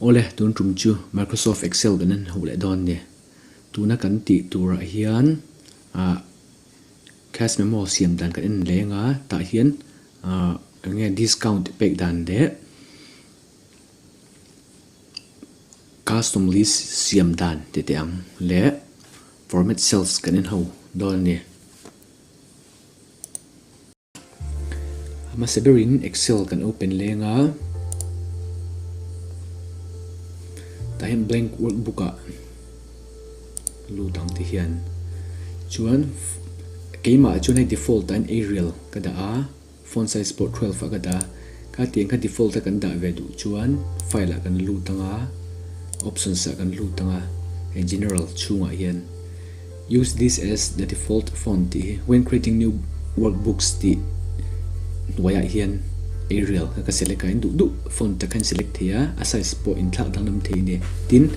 ole tun tum chu Microsoft Excel ganan hole don ne tuna kan ti tura hian cash memo siam dan kan in lenga ta hian nge discount pek dan de custom list siam dan te ang le format cells kan in ho don ne ama seberin Excel kan open lenga tahin blank workbook a lutang ti hian chuan keima chuan ai default an Arial kada a font size port 12 a kada ka tiang ka default a kan da ve du chuan file a kan lutanga options a kan lutanga and general chunga hian use this as the default font ti when creating new workbooks ti waya hian Arial ka select ka du font ta kan select thia a size po in thak danglam thei ne tin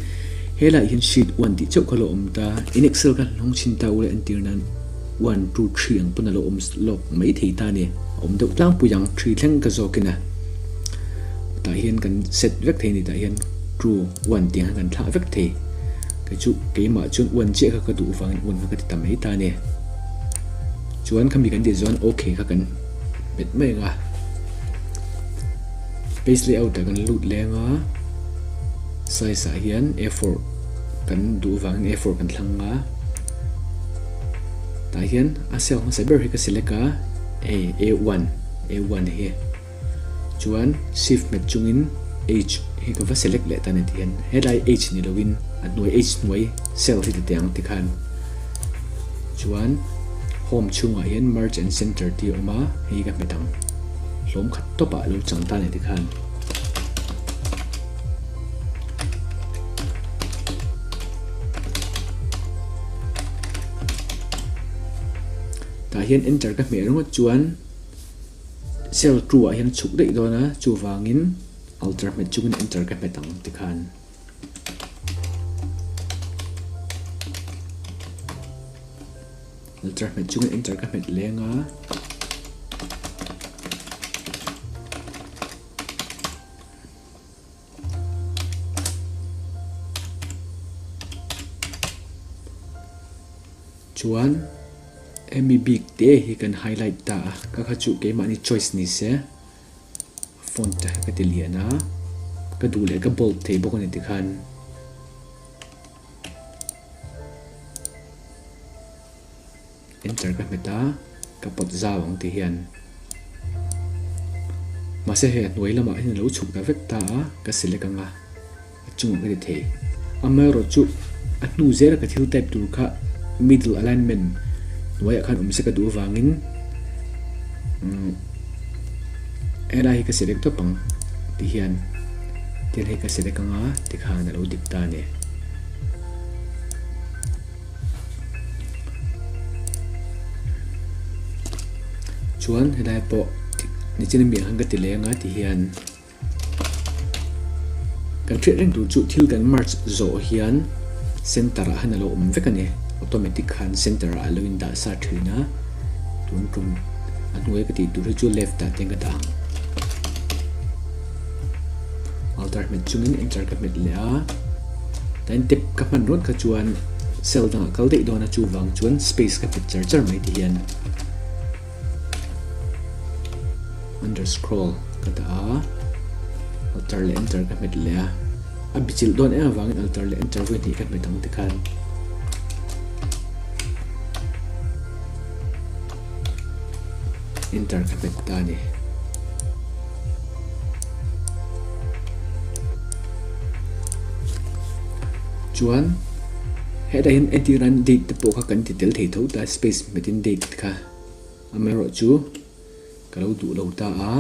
hela hian sheet 1 ti chau khalo ta in Excel kan long chin ta ule antirnan 1 2 3 ang punalo lok mai thei ta ne de tlang puyang 3 thleng ka zokina ta hian kan set vek thei ni ta hian true 1 tiang kan thla vek thei ka chu keima chun 1 che ka du wang 1 ka ti ta mai ta ne chuan khami kan de zone okay ka kan bet mai nga page layout kan lut lenga size a hian A4 kan du wang A4 kan thlanga ta hian a cell ma saber hi ka select a A1 hi chuan shift met chungin H hi ka va select le ta ne tian headline H ni lowin at noi H noi cell hi te ang tikhan chuan home chunga hian merge and center ti oma hi ka metang hlom khat topa lo chang ta ne tikhan ta hian enter ka me ro chuan cell true a hian chuk dei dona chu wangin alter met chungin enter ka metang tikhan alter met chungin enter ka met lenga chuan emi big te hi kan highlight ta ka kha chu ke mani choice ni se font ta ka ti liana ka du le ka bold te bok ni ti khan enter ka meta ka pot zawang ti hian ma se he noi lama hin lo chuk ta vek ta ka select anga chung ka ti thei amaro chu atnu zera ka thil type tur kha middle alignment waya khan se ka du wangin era hi ka select to pang ti hian tin hi ka select anga ti khan lo dik ta ne chuan helai po ni chen mi hanga ti lenga ti hian kan thre reng du chu thil kan march zo hian center a hanalo vekane automatic khan center a loin da sa thina tun tum anwe ka ti du chu left ta tenga ta alter met chungin enter ka met le a tan tip ka man rot ka chuan cell da kal dei dona chu wang chuan space ka picture char mai ti hian under scroll ka ta alter le enter ka met le a bichil don e wang alter le enter we ni ka metang ti khan enter ka met ta ni chuan heda hin ediran date te po kha kan ti tel thei tho ta space metin date kha amero chu kalau du lo ta a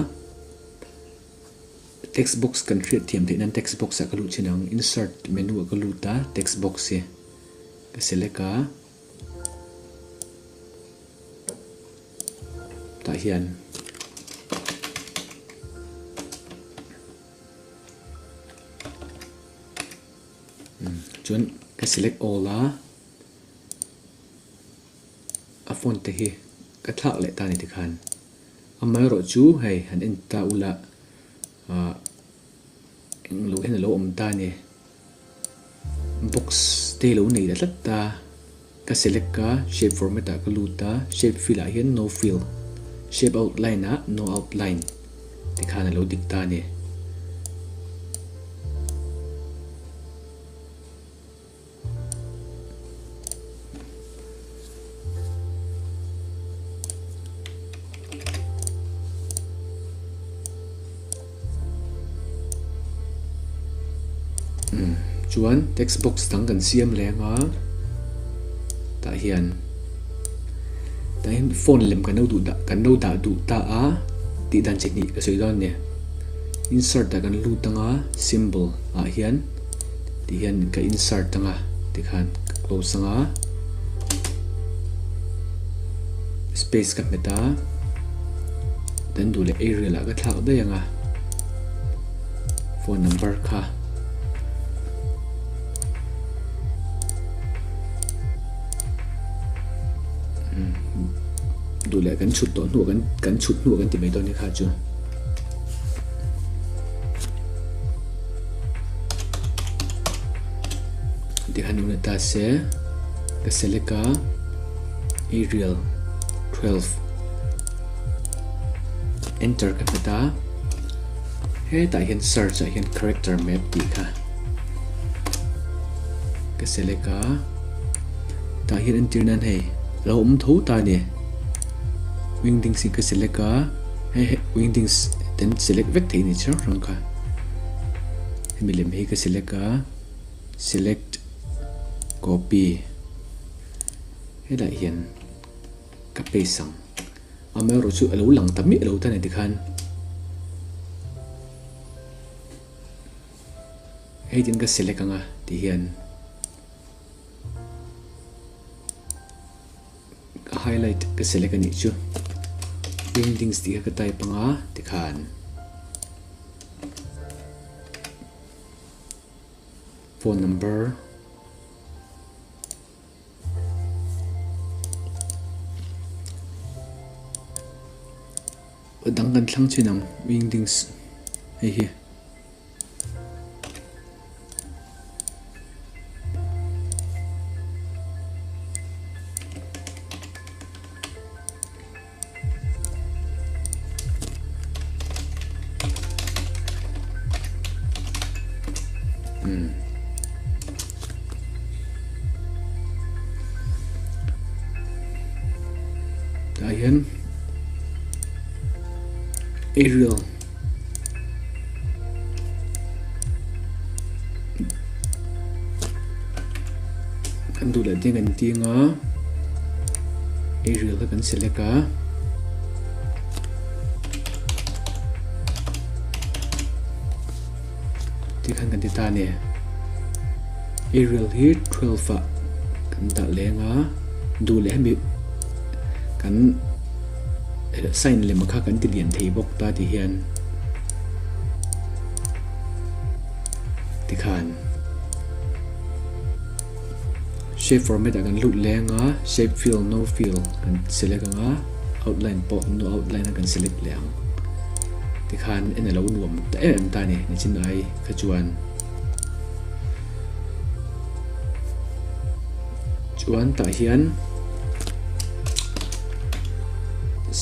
text box kan create thiam the nan text box a kalu chinang insert menu a kalu ta text box se ka select ka ta hian chuan ka select all a font te hi ka thak le ta ni ti khan amai ro chu hei han in ta ula lo en lo ta ni box te lo nei da ta ka select ka shape format ka lu ta shape fill a hian no fill shape outline a no outline ti khana lo dik ta ni chuan text box tang kan siam lenga ta hian phone lem kan no da du ta a ti dan chini ka soi don ne insert ta kan lu tanga symbol a hian ti hian ka insert tanga ti khan close anga space ka meta dan du le area la ka thak da yanga phone number khaดูแลกันชุดตัวหนวกันชุดหนวกันติดไม่ตัวนี้ค่ะจูที่ฮันนูนตาเซก็เซเลกา Arial 12 Enter กันไปตาให้แต่เห็น search เห็น character map ดีค่ะก็เซเลกาแต่เห็น enter นั่นให้เราทูตาเนี่ยwingdings ka select ka wingdings then select vec thei ni char rang ka hemilem hi ka select ka select copy hela hian ka paste sang ama ro chu alo lang tami alo ta ne dikhan hei tin ka select anga ti hian highlight ka select ani chu wingdings ti ka type anga tikhan phone number adang kan thlang chinam wingdings hei hi Ayan Arial kan dula dengan tinga Arial kan select ka tikan kan ditane Arial here 12 kan da lenga dule mi kan sign le makha kan ti lian thei bok ta ti hian ti khan shape format kan lut lenga shape fill no fill kan select anga outline po no outline kan select leng ti khan en lo nuam ta em ta ni chin ai kha chuan ta hian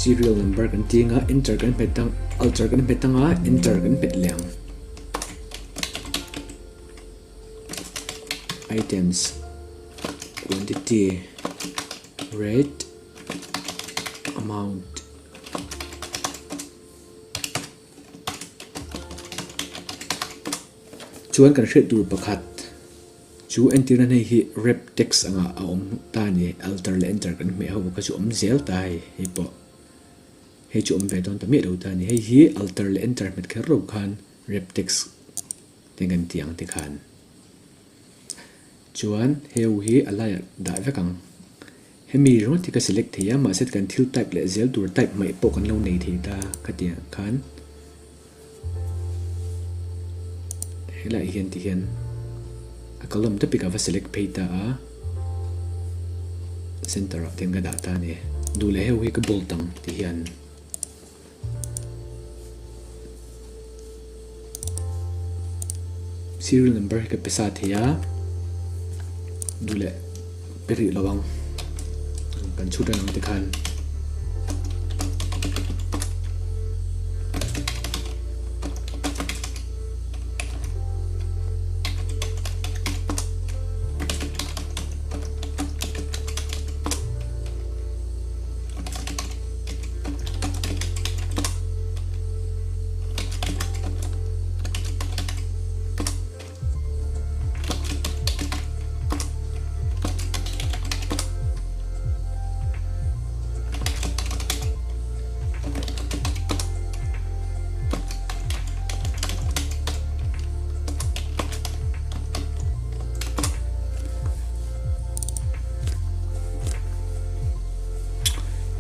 serial number kan tinga enter kan petang alter kan petanga enter kan pet leng items quantity rate amount chuan kan hret tur pakhat chu enter nei hi rep text anga aom ta ni alter le enter kan me ho ka chu om zel tai hi po hei chu om ve don ta mi do ta ni hei hi alter le enter met kher ro khan rep text tengan tiang ti khan chuan heu hi alai da vekang hemi ro ti ka select thia ma set kan thil type le zel tur type mai po kan lo nei thei ta khatia khan hela hian ti hian a column ta pick up select page ta a center of tenga data ni du le heu hi ka bol tang ti hian serial number ka pesa thia dule peri lawang kan chuta nang te khan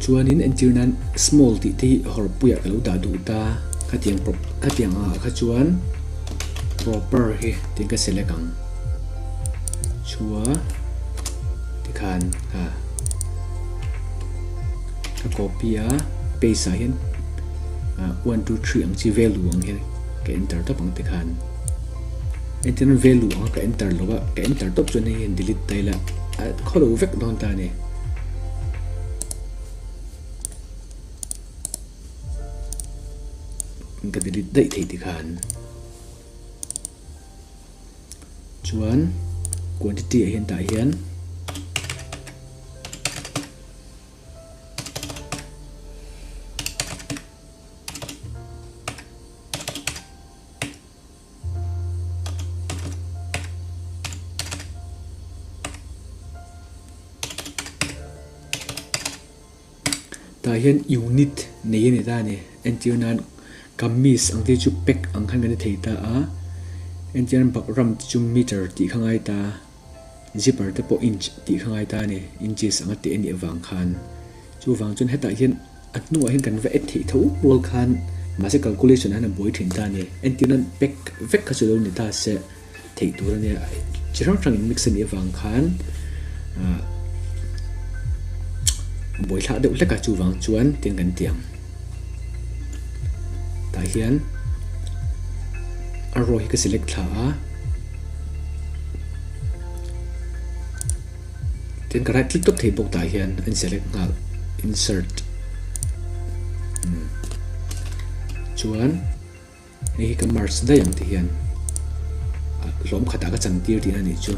chuanin entirnan small ti te hor puya kalu da du ta khatiang a kha chuan proper he ting ka select ang chua ti khan ka copy a paste a hian 1 2 3 ang chi value ang he ka enter ta pang ti khan enter value ang ka enter lowa ka enter top chuan he delete taila kholo vek don ta ne cái delete date thì khan chuan quantity hiện tại hian tại hian unit này này ta này entirnan kamis ang te chu pek ang khan kan thei ta a entirn bakram chu meter ti khangai ta zipper te po inch ti khangai ta ne inches ang te ani awang khan chu wang chun heta hian atnu a hian kan ve thei tho bol khan ma se calculation han boi thin ta ne entirn pek vek ka chu ni ta se thei tur ne chirang chang mix ni awang khan boi thla de leka chu wang chuan tin kan tiang ta hian arrow hi ka select thla a tin ka right click top thei bok ta hian an select ngal insert chuan hi ka marks da yang ti hian lom khata ka chang tir ti ani chu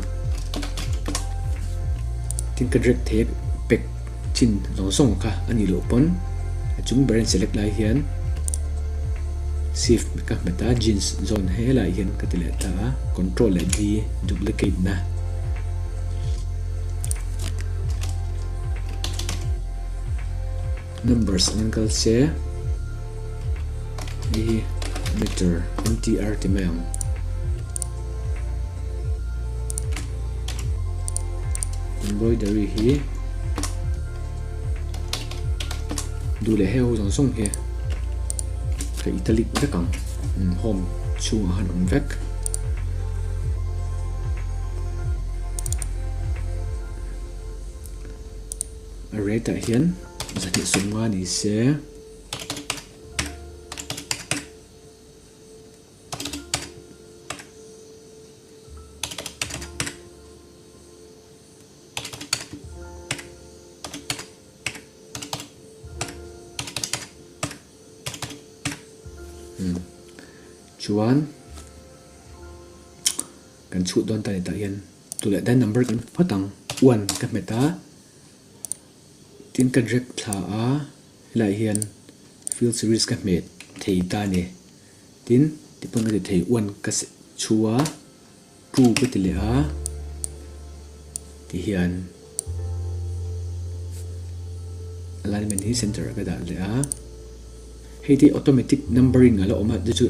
tin ka drag thei pek chin long song ka ani lo pon chung brand select lai hian shift ka meta jeans zone he la hian ka tile ta control d duplicate na numbers angle se e meter mtr timem embroidery hi dule he ho jong song he cái italic vek ang home chung han on vek array ta hian zati sunga ni se chuan kan chu don ta ni ta hian tu le dan number kan phatang 1 ka meta tin ka drag thla a lai hian field series ka met thei ta ni tin tipang ka thei 1 ka chua 2 ka ti le a ti hian alignment hi center ka da le a hei ti automatic numbering ala oma de chu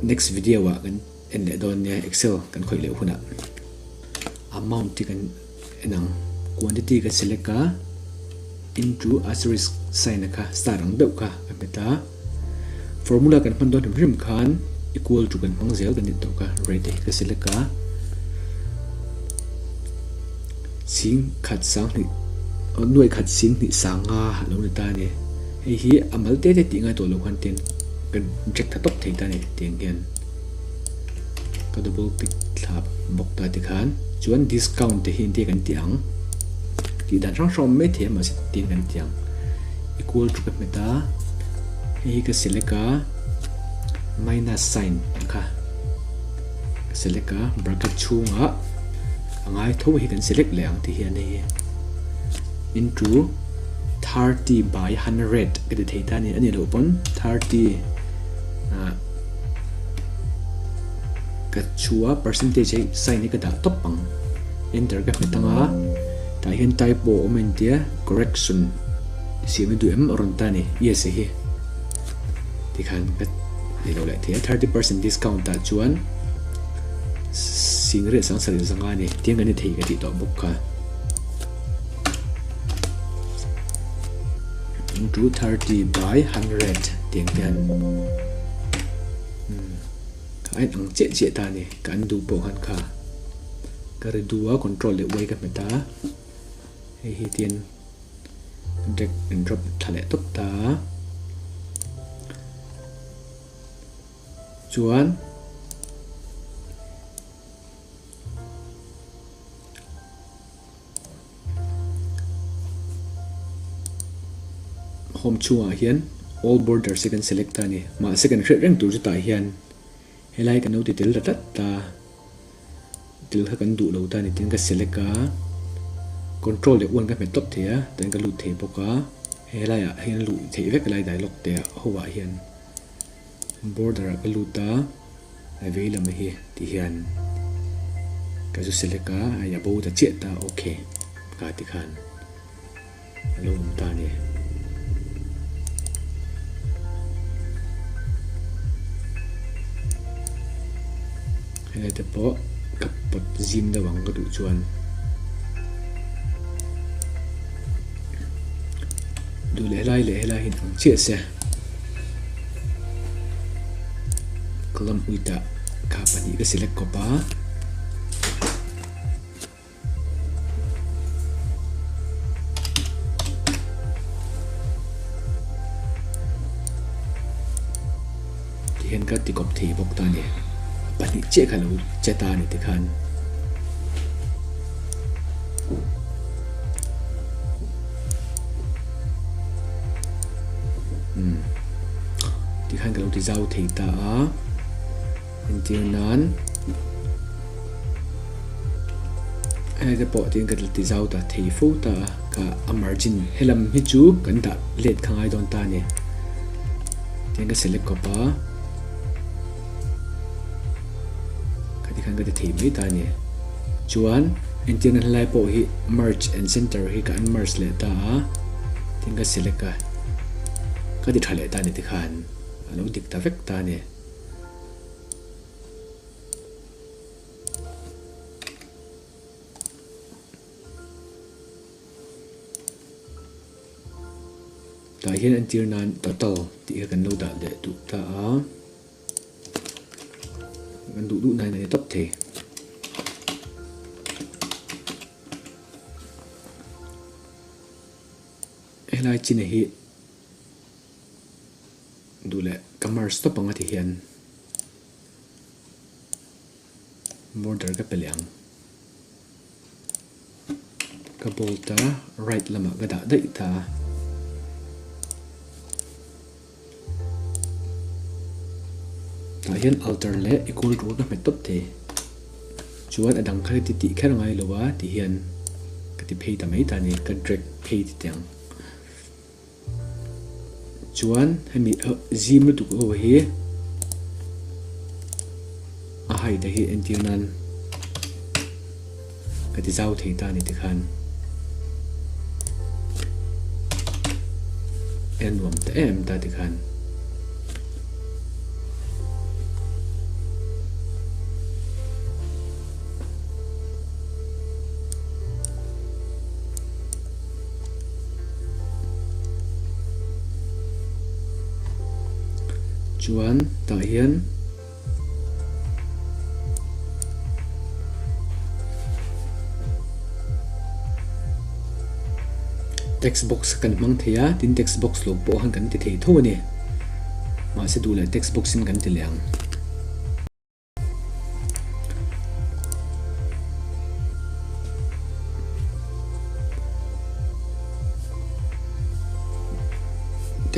next video wa kan en le don ne excel kan khoi le huna amount ti kan enang quantity ka select ka into asterisk sign ka star ang deuh ka meta formula kan pan don rim khan equal to kan pang zel kan ni to ka rate ka select ka sing khat sang ni nuai khat sing ni sanga lo ni ta ne hi amal te te tinga to lo khan ten kan check tha top thei ta ne teng hian ka double tick thap bok ta ti khan chuan discount te hin te kan tiang ti dan rang rom me the ma se tin kan tiang equal to ka meta hi ka select ka minus sign ka select ka bracket chunga angai tho hi kan select le ang ti hian nei into 30 by 100 cái thầy ta này anh lo pon 30 cái chua percentage sign cái đã top bằng enter cái phải tanga tại hiện typo mình tia correction Siam du em ron ta này yes hi thì khan cái để lo lại thế 30% discount ta chuan xin rẻ sáng sớm sáng này tiếng cái này thì cái đó bốc cả into 30 by 100 tiếng tiền cái anh chết chết ta này cái anh đủ bộ hẳn cả cái đủ control để quay cái meta hay tiền drag and drop thả lại tốt ta chuan home chua hian all border second select ta ni ma second rate rang tur ta hian helai kan no ti tel rat ta til ha kan du lo ta ni tin ka select ka control le one ka me top thia ten ka lu the boka helai a hian lu the vek lai dialog te howa hian border ka lu ta avei lam hi ti hian ka ju select ka aya bo ta che ta okay ka ti khan lo ta ni hay là bộ cặp bật zim đã bằng cái đủ chuan đủ lẽ lại hình ảnh chia sẻ column uita cả phần những cái select copa thì hiện các thì copy thì bốc ta nhỉ bạn đi check hello check ta này thì khan thì khan cái thì giao thì ta until nan hay cái bộ thì cái thì giao ta thì phô ta cả margin hay làm hết chú cần ta lết khang ai don ta này thì cái select copa kan ga the mi ta ni chuan internal lai po hi merge and center hi kan merge le ta tinga select ka di thale ta ni ti khan alo dik ta vek ta ni ta hian internal total ti kan lo da le tu ta mình đủ này top thì helai chi này đủ lệ camera stop bằng thì hiện border cái peliang cái bolta right lama cái đã đậy ta hian alter le equal to ka met top the chuan adang khari ti ti khar ngai lowa ti hian ka ti phei ta mai ta ni ka drag phei ti tang chuan hemi zim tu ko hi a hai da hi internal ka ti zau thei ta ni ti khan en wam ta em ta ti khan chuan ta hian text box kan mang thia tin text box lo po han kan ti thei tho ni ma se du la text box in kan ti liang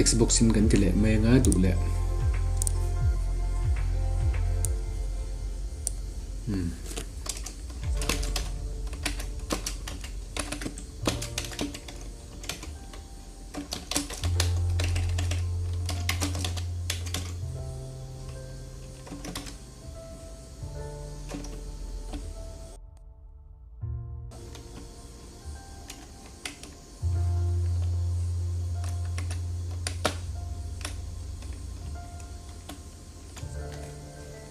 text box in kan tile mai nga du le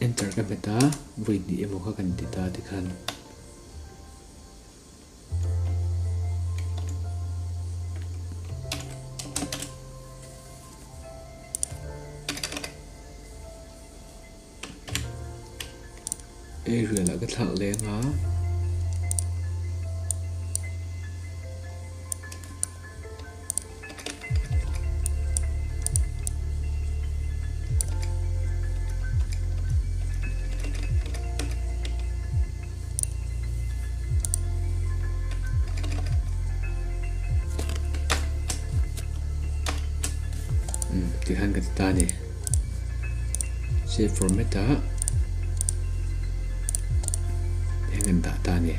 enter ka beta void di emo ka kan tita tikhan area la ka thak le nga tikhan ka tita ni save format ta hiện tại ta nè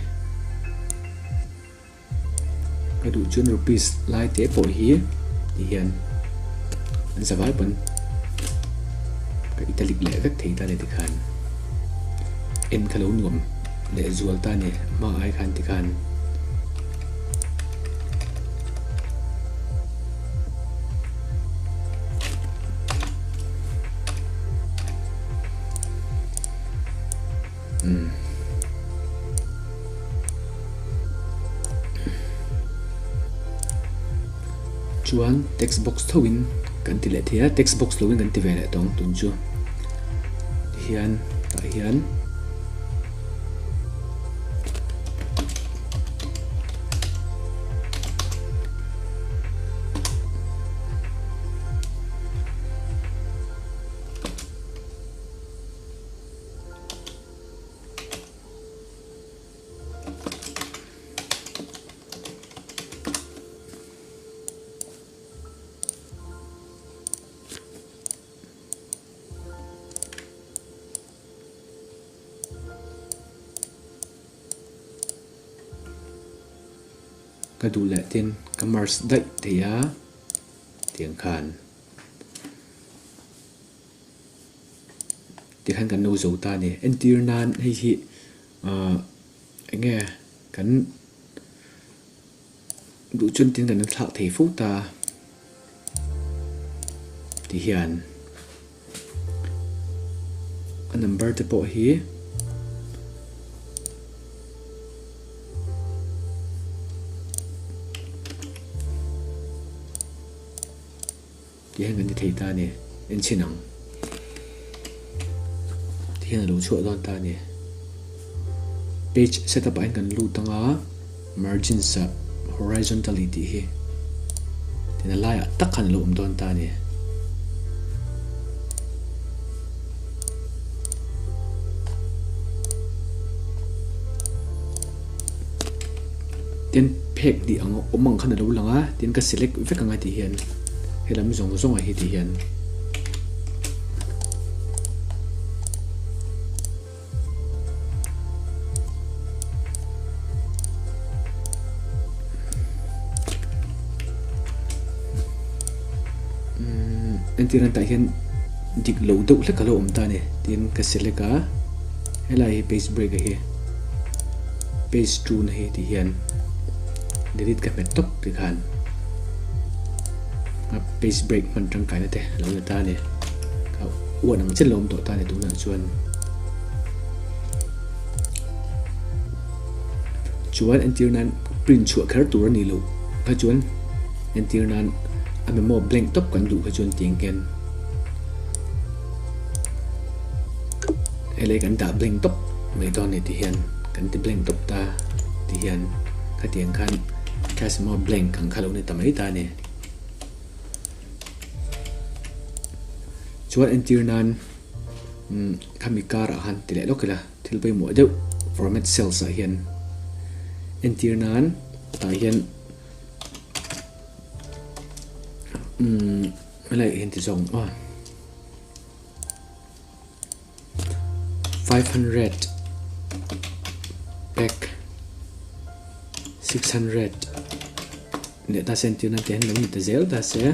cái đủ chuyên rupees lai tế bộ hía thì hiện anh sẽ vái bận cái italic lệ vết thì ta để thực hành em khá lâu nhuộm để dual ta nè mà ai khăn thực hành chuan text box thawin kan ti le thia text box loin kan ti ve le tong tun chu hian ta hian cái đủ lệ tên commerce đậy thì á tiếng Hàn tiếng Hàn cần nấu dấu ta nè interior nan hay gì anh nghe cần đủ chuyên tiếng cần thạo thể phúc ta thì hiện number te po hi hiện cái ta nè em xin nặng thì hiện là đủ chỗ don ta nè page setup anh cần lưu tăng á margin sa horizontally hi thì là lại tắc hẳn lụm don ta nè tiền peg đi ang omang khăn đâu lăng á tiền cái select với cái ngay thì hiện hay làm giống giống ấy thì hiện anh tiền tại hiện dịch lâu đâu là cái lỗ ta này tiền cái select á hay là page break ấy page two này thì hiện delete cái mét tốc thì hẳn page break mình trong cái này thế là người ta này uổng nằm chết lông tội ta này đúng là chuan interior nan print chuột khá tủ ra nỉ lụ cái chuan interior nan Memo blank top kan du cái chuan tiếng ken ele kan ta blank top mấy ton này thì hiện kan ti blank top ta thì hiện cái tiếng khan cái small blank kan khalo này tamai ta này chuan interior nan kamikara han ti le lokela thil bai mo deuh format cells a hian interior nan ta hian lại hiện thì dòng 500 back 600 để ta xem tiêu năng tiền là mình ta dễ ta sẽ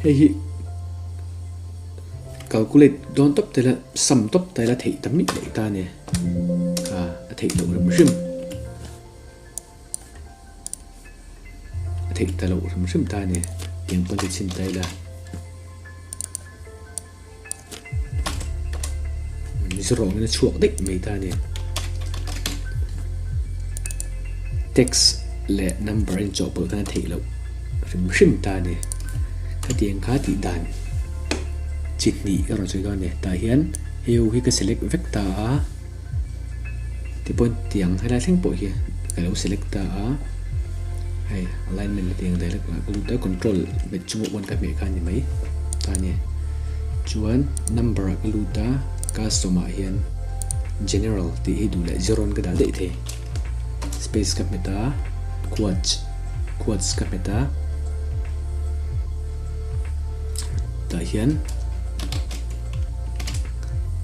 hay calculate don top tay là sum top tay là thấy tấm mít để ta nè thấy độ rầm rầm thấy ta lộ rầm rầm ta nè tiền con được xin tay là rồi nó chuộc đích mấy ta nè text là number in chỗ bữa ta thấy lộ rầm rầm ta nè cái tiền khá tỷ đàn chít nhị rồi rồi đó nè ta hiến hiểu khi cái select vector thì point tiếng hay là thành bộ here cái lỗ selector hay alignment là tiếng đây là cái lỗ tới control bên chung một cái mẹ cái như mấy ta nè chuan number cái lỗ ta customer hiến general thì đủ lại zero cái đã để thế space cái meta quotes cái meta ta hiến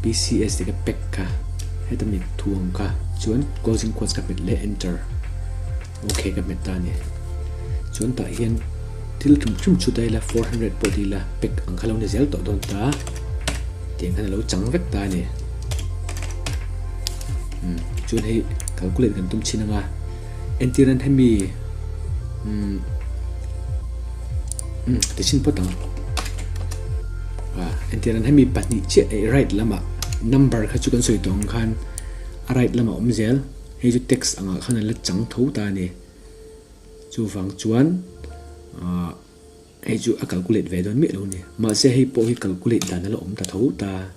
PCS thì cái pack cả hay ta mình thuồng cả chuan closing quotes cái mình lấy enter ok cái mình ta nè chuan ta hiền thì lúc chúng chú đây là 400 body là pack ang khalong ne zel to don ta tiếng cái lâu trắng vector ta nè chuan hay calculate gần tum chin nga entiran hay mi thì xin bắt đầu entiran hay mi bắt ni che right lama number kha chu kan soi tong khan right lama zel he chu text anga khan la chang tho ta ni chu wang chuan he chu a calculate ve don mi lo ni ma se he po he calculate dan la ta tho ta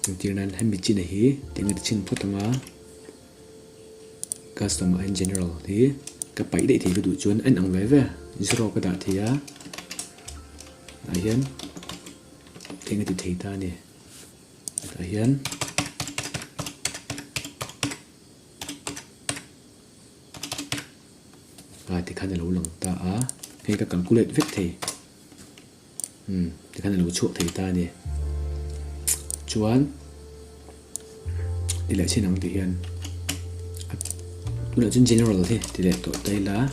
entiran hay mi chin hi ting chin photanga customer in general thì cái bảy đấy thì cái đủ chuan anh ang ve ve zero cái đã thì hiền tiếng cái thầy ta nè hiền thì khăn là lâu lòng ta hay các calculate viết thầy thì khăn là lâu chuộc thầy ta nè chuan đi lại trên nắng thì hiền lúc nào trên general thì lại tổ đây là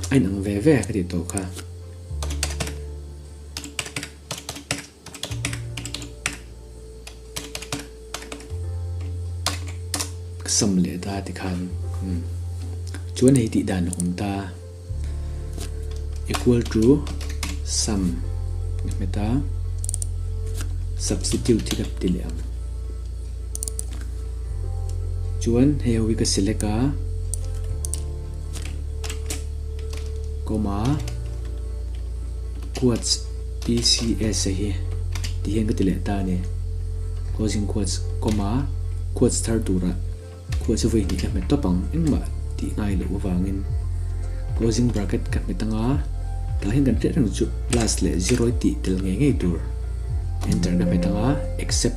anh ang ve ve cái gì tổ kha sum lệ ta thì khan chuan này tỷ đàn của ta equal to sum meta substitute thì gặp tỷ lệ chuan hay we cái select comma quotes PCS hi thì hiện cái tỷ lệ ta nè closing quotes comma quotes start ra của sự việc thì các bạn top bằng những mà thì ngay lỗ vàng in closing bracket các bạn tăng ta hiện gần rằng chụp plus lệ zero tỷ từ ngay ngay tour enter các bạn tăng accept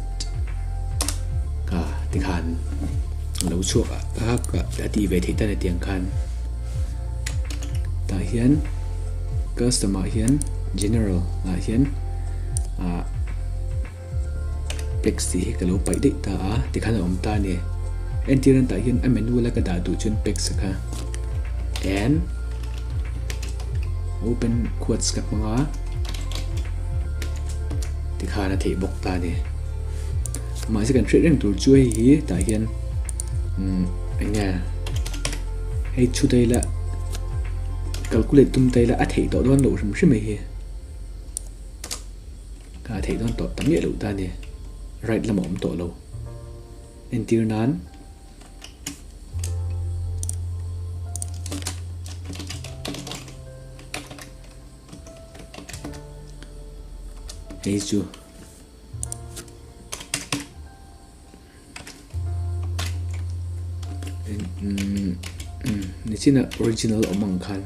cả tiếng Hàn lỗ chuột các đã tỷ về thì ta là tiếng Hàn ta hiện customer hiện general là hiện text thì cái lỗ bảy đấy ta thì khán là ông ta nè entiran ta hian a menu la ka da du chun pek saka and open quotes ka manga ti khana thei bok ta ni ma se kan thre reng tur chu hi ta hian anga hey chu dai la calculate tum dai la a thei to don lo rim rim hi ka thei don to tam ye lo ta ni right la mom to lo entiran Ejo ni china original omang khan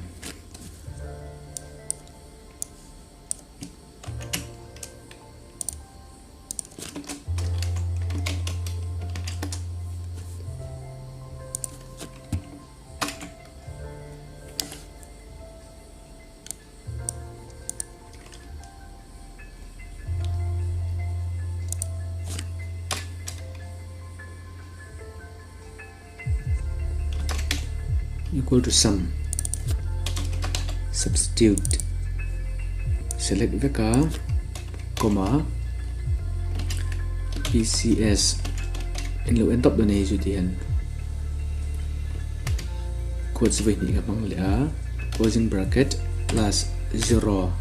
equal to sum substitute select veka comma PCS in lo end up do nei ju tian code sai ni ka bang le a closing bracket plus 0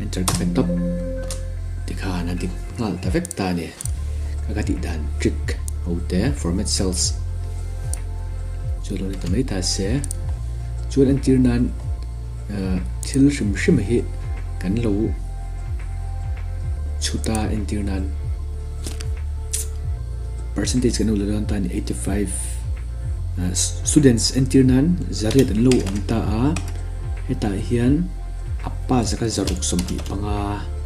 enter ka top tikha na dik ngal ta vek ta ne ka ti dan trick hote format cells chulo ni tamai ta se chuan an tir nan thil shim hi kan lo chuta an tir nan percentage kan lo don tan 85 students an tir nan zariat an lo om ta a heta hian appa zaka zaruk som pi panga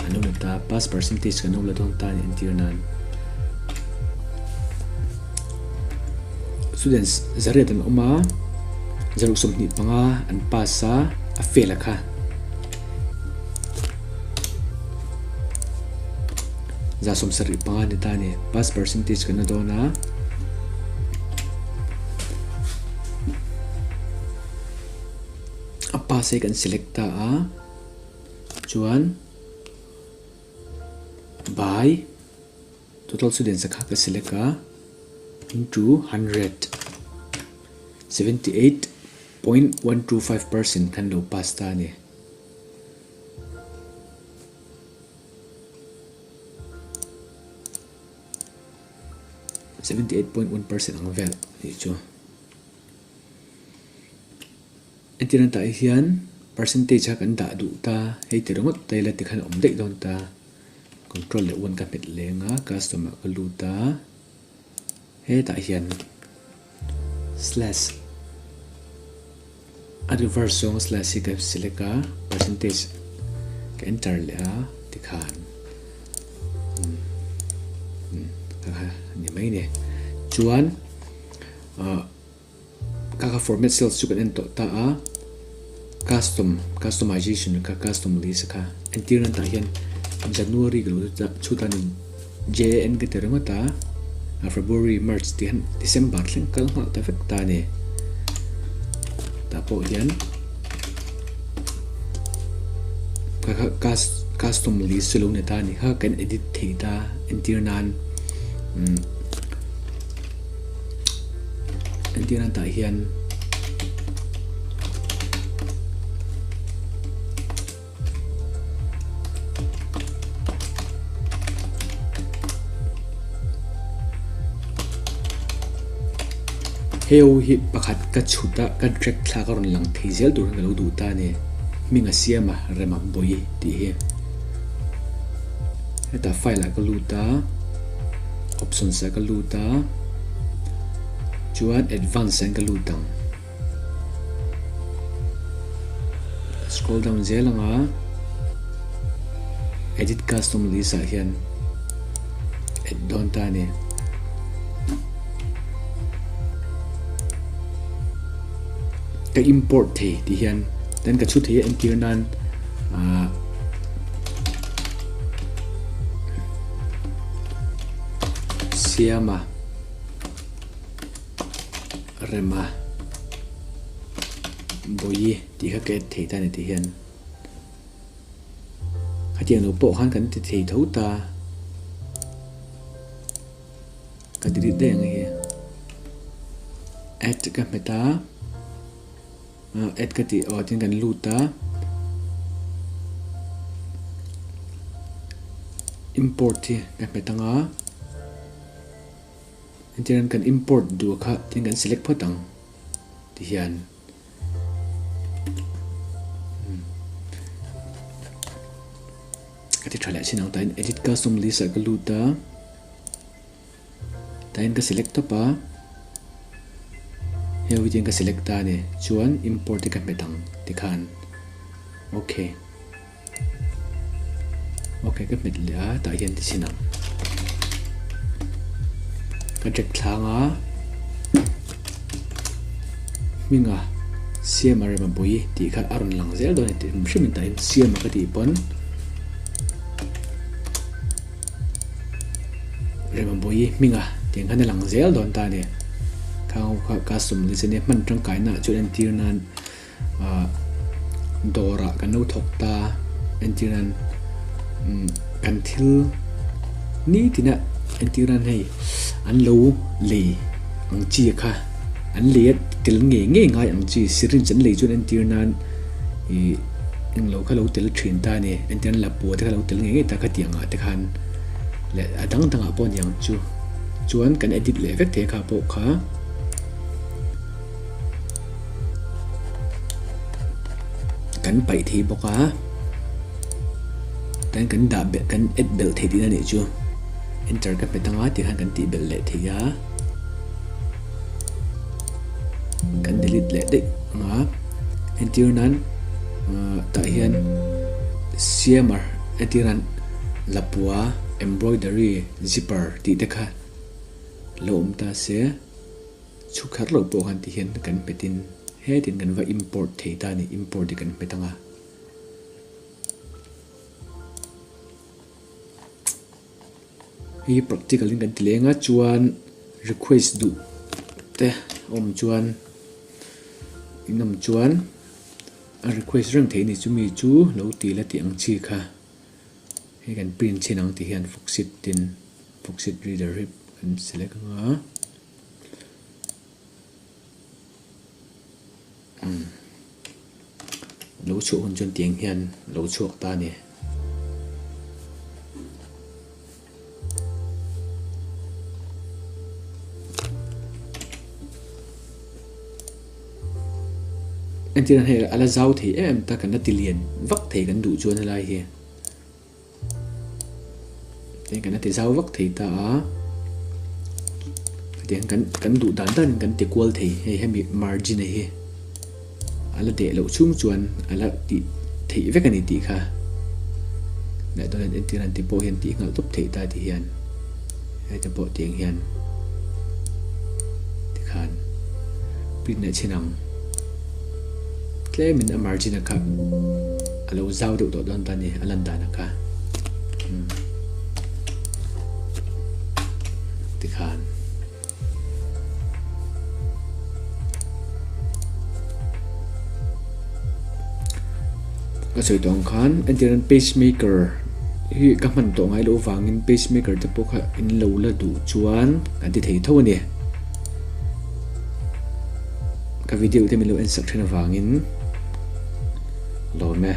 anu ta pass percentage kan lo don tan an tir nan students zariat an oma zaruk som ni panga an passa a fail kha za som sari panga ni ta ni pass percentage kan do na a pass e kan select ta a chuan by total students kha ka select ka into 100 78.125% kan lo pass ta ni .1% ang vel ni chu entiran ta hian percentage ha kan da du ta hei te rongot te la ti khan om dei don ta control le 1 ka pet lenga customer ka lu ta he ta hian slash a reverse song slash ka select ka percentage ka enter le a ti khan ni mai ne chuan ka format cells chu kan en to ta a customization ka custom list ka entir nan ta hian January glo chu ta ni JN ke terma ta February March tian December thleng kal ma ta fek ta ne ta po hian ka custom list chu lo ne ta ni ha kan edit thei ta entir nan entiran ta hian heu hi pakhat ka chuta ka track thla ka ron lang theizel tur ngalo du ta ne minga Siam rema boi ti he eta file ka lu ta options ka lu ta chuan advanced ang kalutang scroll down zelanga edit custom list hian add don ta ne ka import the ti hian then ka chu the enter nan Siam rema boi ti ha ke thei ta ne ti hian hatiang lo po han kan ti thei tho ta ka diri de ang hi add ka meta add ka ti o tin kan lu ta import ti ka meta nga entiran kan import du kha tin kan select photang ti hian kati thala sinang tain edit custom list ka lu ta tain ka select to pa he wi tin ka select ta ne chuan import ti ka metang ti khan okay ka met le a ta hian ti sinang project thanga minga Siam rema boi ti kha aron lang zel don ti mshim ta in Siam ka ti pon rema boi minga teng khan lang zel don ta ne ka sum li chene man tang kai na chu en tir nan dora kan no thok ta en tir nan kan thil ni tina en tir nan hei an lo le ang chi kha an le til nge ngai ang chi sirin chen le chu en tir nan i ang lo kha lo til thin ta ni en tir la pu ta lo til nge ta ka tiang a te khan le adang tang a pon yang chu chuan kan edit le vek the kha po kha kan pai thi boka tan kan da be kan ed bel the di na ni chu enter ka petanga ti han kan ti bel le thi ya kan delete le de nga enter nan ta hian Siam etiran lapua embroidery zipper ti te kha lom ta se chu khar lo po han ti hian kan petin he tin kan va import thei ta ni import di kan petanga hi practical in kan tilenga chuan request du te chuan inam chuan a request rang thei ni chu mi chu lo ti la ti ang chi kha he kan print chinang ti hian foxit reader rip kan select nga lo chu hun chun tiang hian lo chuak ta ni anh ti hay ala zau thì em ta kan na tilien vak thei kan du chuan lai hi te kan na ti zau vak thei ta te kan du dan kan ti kwal thei he mi margin hi ala de lo chung chuan ala ti thei vek ani ti kha na don en ti ran ti po hian ti ngal top thei ta ti hian he te po tiang hian ti khan pin na chinang claim in a margin ka alo zau do don ta ni alan da na ka ti khan ka soi tong khan antiran pacemaker hi ka man to ngai lo wangin pacemaker te po kha in lo la du chuan kan ti thei tho ni ka video te mi lo instruction wangin lo me